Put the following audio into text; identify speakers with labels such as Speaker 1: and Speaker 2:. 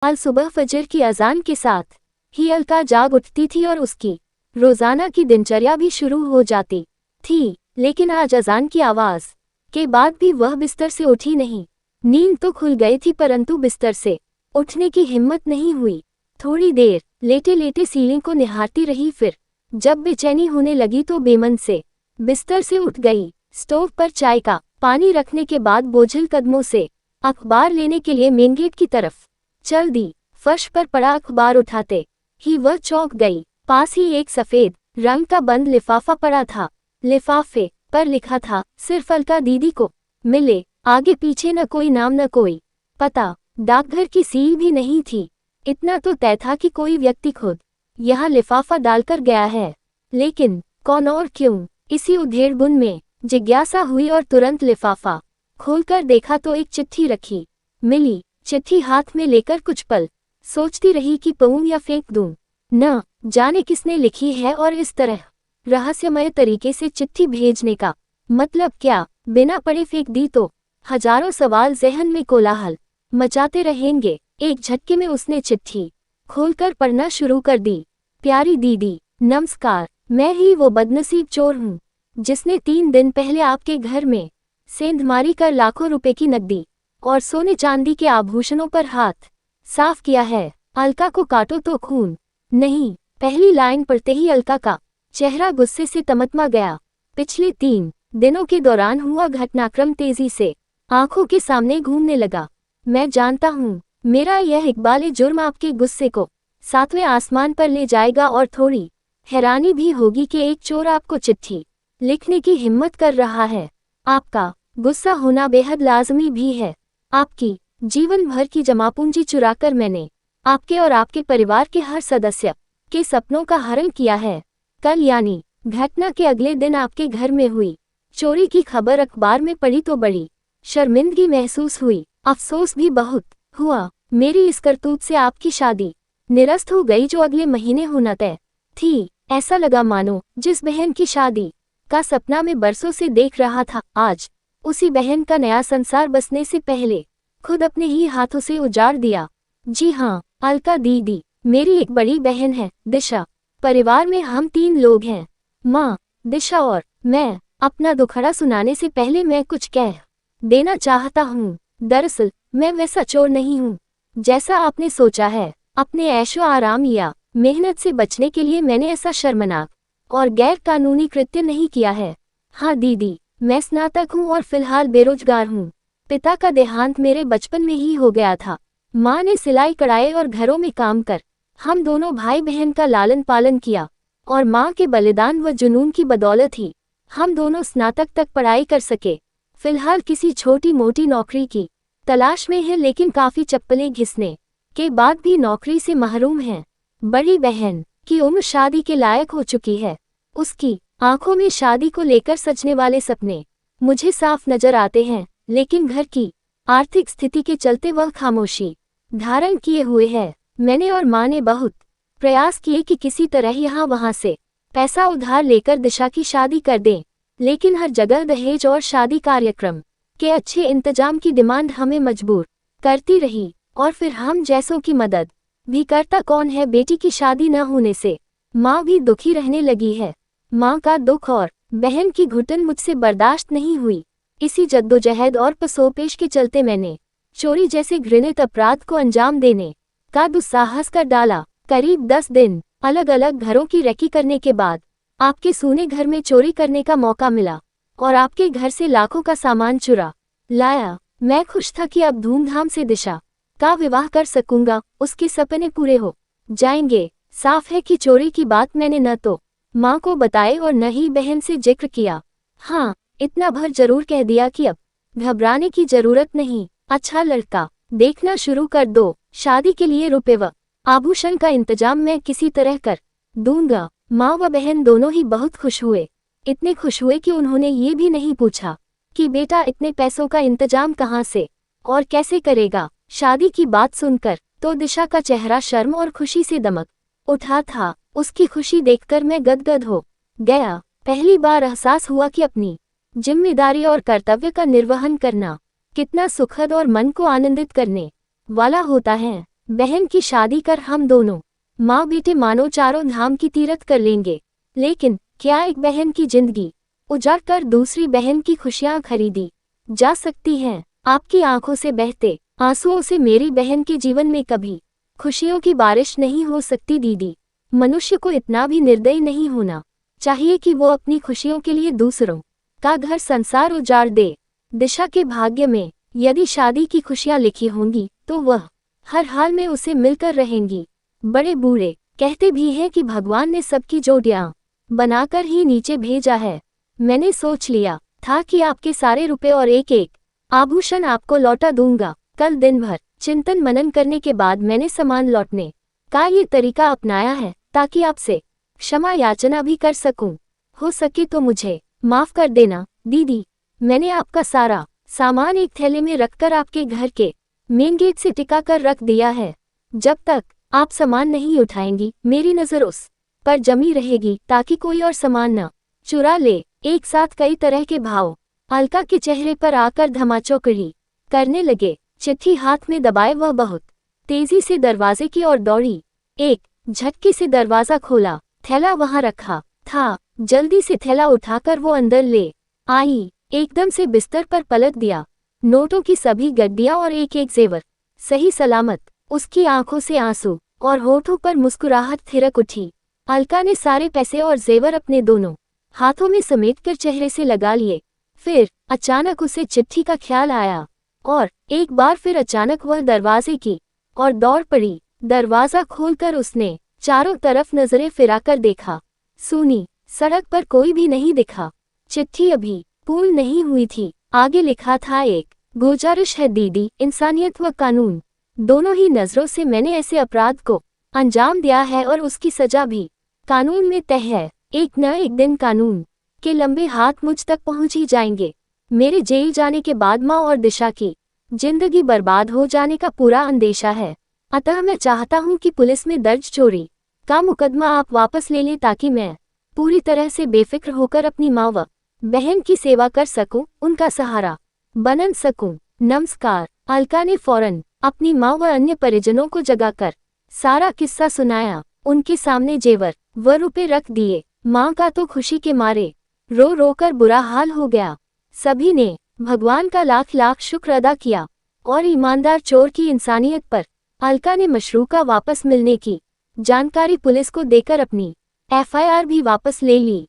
Speaker 1: अल सुबह फजर की अजान के साथ ही अलका जाग उठती थी और उसकी रोजाना की दिनचर्या भी शुरू हो जाती थी। लेकिन आज अजान की आवाज के बाद भी वह बिस्तर से उठी नहीं। नींद तो खुल गई थी परंतु बिस्तर से उठने की हिम्मत नहीं हुई। थोड़ी देर लेटे लेटे सीलिंग को निहारती रही, फिर जब बेचैनी होने लगी तो बेमन से बिस्तर से उठ गई। स्टोव पर चाय का पानी रखने के बाद बोझिल कदमों से अखबार लेने के लिए मेन गेट की तरफ चल दी। फर्श पर पड़ा अखबार उठाते ही वह चौंक गई। पास ही एक सफेद रंग का बंद लिफाफा पड़ा था। लिफाफे पर लिखा था, सिर्फ अलका दीदी को मिले। आगे पीछे न कोई नाम न कोई पता, डाकघर की सील भी नहीं थी। इतना तो तय था कि कोई व्यक्ति खुद यहाँ लिफाफा डालकर गया है, लेकिन कौन और क्यों? इसी उधेड़बुन में जिज्ञासा हुई और तुरंत लिफाफा खोलकर देखा तो एक चिट्ठी रखी मिली। चिट्ठी हाथ में लेकर कुछ पल सोचती रही कि पढ़ूं या फेंक दूं। न जाने किसने लिखी है और इस तरह रहस्यमय तरीके से चिट्ठी भेजने का मतलब क्या? बिना पढ़े फेंक दी तो हजारों सवाल ज़हन में कोलाहल मचाते रहेंगे। एक झटके में उसने चिट्ठी खोलकर पढ़ना शुरू कर दी। प्यारी दीदी, नमस्कार। मैं ही वो बदनसीब चोर हूँ जिसने 3 दिन पहले आपके घर में सेंधमारी कर लाखों रुपए की नकदी और सोने चांदी के आभूषणों पर हाथ साफ किया है। अलका को काटो तो खून नहीं। पहली लाइन पढ़ते ही अलका का चेहरा गुस्से से तमतमा गया। पिछले 3 दिनों के दौरान हुआ घटनाक्रम तेजी से आंखों के सामने घूमने लगा। मैं जानता हूँ मेरा यह इकबाल जुर्म आपके गुस्से को 7वें आसमान पर ले जाएगा और थोड़ी हैरानी भी होगी कि एक चोर आपको चिट्ठी लिखने की हिम्मत कर रहा है। आपका गुस्सा होना बेहद लाजमी भी है। आपकी जीवन भर की जमापूंजी चुराकर मैंने आपके और आपके परिवार के हर सदस्य के सपनों का हरण किया है। कल यानी घटना के अगले दिन आपके घर में हुई चोरी की खबर अखबार में पढ़ी तो बड़ी शर्मिंदगी महसूस हुई, अफसोस भी बहुत हुआ। मेरी इस करतूत से आपकी शादी निरस्त हो गई जो अगले महीने होना तय थी। ऐसा लगा मानो जिस बहन की शादी का सपना में बरसों से देख रहा था, आज उसी बहन का नया संसार बसने से पहले खुद अपने ही हाथों से उजाड़ दिया। जी हाँ, अलका दीदी मेरी एक बड़ी बहन है, दिशा। परिवार में हम 3 लोग हैं, माँ, दिशा और मैं। अपना दुखड़ा सुनाने से पहले मैं कुछ कह देना चाहता हूँ। दरअसल मैं वैसा चोर नहीं हूँ जैसा आपने सोचा है। अपने ऐशो आराम या मेहनत से बचने के लिए मैंने ऐसा शर्मनाक और गैर कानूनी कृत्य नहीं किया है। हाँ दीदी, मैं स्नातक हूँ और फिलहाल बेरोजगार हूँ। पिता का देहांत मेरे बचपन में ही हो गया था। माँ ने सिलाई कढ़ाई और घरों में काम कर हम दोनों भाई बहन का लालन पालन किया और माँ के बलिदान व जुनून की बदौलत ही हम दोनों स्नातक तक पढ़ाई कर सके। फिलहाल किसी छोटी मोटी नौकरी की तलाश में है, लेकिन काफ़ी चप्पलें घिसने के बाद भी नौकरी से महरूम हैं। बड़ी बहन की उम्र शादी के लायक हो चुकी है। उसकी आंखों में शादी को लेकर सजने वाले सपने मुझे साफ नजर आते हैं, लेकिन घर की आर्थिक स्थिति के चलते वह खामोशी धारण किए हुए है। मैंने और माँ ने बहुत प्रयास किए कि किसी तरह यहाँ वहाँ से पैसा उधार लेकर दिशा की शादी कर दें, लेकिन हर जगह दहेज और शादी कार्यक्रम के अच्छे इंतजाम की डिमांड हमें मजबूर करती रही। और फिर हम जैसों की मदद भी करता कौन है? बेटी की शादी न होने से माँ भी दुखी रहने लगी है। माँ का दुख और बहन की घुटन मुझसे बर्दाश्त नहीं हुई। इसी जद्दोजहद और पसोपेश के चलते मैंने चोरी जैसे घृणित अपराध को अंजाम देने का दुस्साहस कर डाला। करीब 10 दिन अलग अलग घरों की रेकी करने के बाद आपके सूने घर में चोरी करने का मौका मिला और आपके घर से लाखों का सामान चुरा लाया। मैं खुश था कि अब धूमधाम से दिशा का विवाह कर सकूंगा, उसके सपने पूरे हो जाएंगे। साफ है कि चोरी की बात मैंने न तो माँ को बताई और न ही बहन से जिक्र किया। हाँ, इतना भर जरूर कह दिया कि अब घबराने की जरूरत नहीं। अच्छा लड़का देखना शुरू कर दो। शादी के लिए रुपए व आभूषण का इंतजाम मैं किसी तरह कर दूंगा। माँ व बहन दोनों ही बहुत खुश हुए। इतने खुश हुए कि उन्होंने ये भी नहीं पूछा कि बेटा इतने पैसों का इंतजाम कहाँ से और कैसे करेगा। शादी की बात सुनकर तो दिशा का चेहरा शर्म और खुशी से दमक उठा था। उसकी खुशी देखकर मैं गदगद हो गया। पहली बार एहसास हुआ कि अपनी जिम्मेदारी और कर्तव्य का निर्वहन करना कितना सुखद और मन को आनंदित करने वाला होता है। बहन की शादी कर हम दोनों माँ बेटे मानो चारों धाम की तीरथ कर लेंगे। लेकिन क्या एक बहन की जिंदगी उजाड़ कर दूसरी बहन की खुशियाँ खरीदी जा सकती हैं? आपकी आंखों से बहते आंसुओं से मेरी बहन के जीवन में कभी खुशियों की बारिश नहीं हो सकती दीदी। मनुष्य को इतना भी निर्दयी नहीं होना चाहिए कि वो अपनी खुशियों के लिए दूसरों का घर संसार उजाड़ दे। दिशा के भाग्य में यदि शादी की खुशियां लिखी होंगी तो वह हर हाल में उसे मिलकर रहेंगी। बड़े बूढ़े कहते भी हैं कि भगवान ने सबकी जोड़ियां बनाकर ही नीचे भेजा है। मैंने सोच लिया था कि आपके सारे रुपए और एक एक आभूषण आपको लौटा दूंगा। कल दिन भर चिंतन मनन करने के बाद मैंने सामान लौटने का ये तरीका अपनाया है ताकि आपसे क्षमा याचना भी कर सकूं। हो सके तो मुझे माफ कर देना दीदी। मैंने आपका सारा सामान एक थैले में रखकर आपके घर के मेन गेट से टिका कर रख दिया है। जब तक आप सामान नहीं उठाएंगी मेरी नजर उस पर जमी रहेगी ताकि कोई और सामान न चुरा ले। एक साथ कई तरह के भाव अलका के चेहरे पर आकर धमाचौकड़ी करने लगे। चिट्ठी हाथ में दबाए वह बहुत तेजी से दरवाजे की ओर दौड़ी। एक झटके से दरवाजा खोला, थैला वहां रखा था। जल्दी से थैला उठाकर वो अंदर ले आई। एकदम से बिस्तर पर पलट दिया। नोटों की सभी गड्डियां और एक एक जेवर सही सलामत। उसकी आंखों से आंसू और होठों पर मुस्कुराहट थिरक उठी। अलका ने सारे पैसे और जेवर अपने दोनों हाथों में समेटकर चेहरे से लगा लिए। फिर अचानक उसे चिट्ठी का ख्याल आया और एक बार फिर अचानक वह दरवाजे की और दौड़ पड़ी। दरवाजा खोलकर उसने चारों तरफ नजरें फिराकर देखा। सुनी सड़क पर कोई भी नहीं दिखा। चिट्ठी अभी पूर्ण नहीं हुई थी। आगे लिखा था, एक गुजारिश है दीदी, इंसानियत व कानून दोनों ही नजरों से मैंने ऐसे अपराध को अंजाम दिया है और उसकी सजा भी कानून में तय है। एक न एक दिन कानून के लंबे हाथ मुझ तक पहुंच ही जाएंगे। मेरे जेल जाने के बाद माँ और दिशा की जिंदगी बर्बाद हो जाने का पूरा अंदेशा है। अतः मैं चाहता हूं कि पुलिस में दर्ज चोरी का मुकदमा आप वापस ले लें ताकि मैं पूरी तरह से बेफिक्र होकर अपनी माँ व बहन की सेवा कर सकूं, उनका सहारा बन सकूं। नमस्कार। अलका ने फौरन अपनी माँ व अन्य परिजनों को जगाकर सारा किस्सा सुनाया। उनके सामने जेवर व रुपए रख दिए। माँ का तो खुशी के मारे रो रो कर बुरा हाल हो गया। सभी ने भगवान का लाख लाख शुक्र अदा किया और ईमानदार चोर की इंसानियत पर अलका ने मशरूका वापस मिलने की जानकारी पुलिस को देकर अपनी एफआईआर भी वापस ले ली।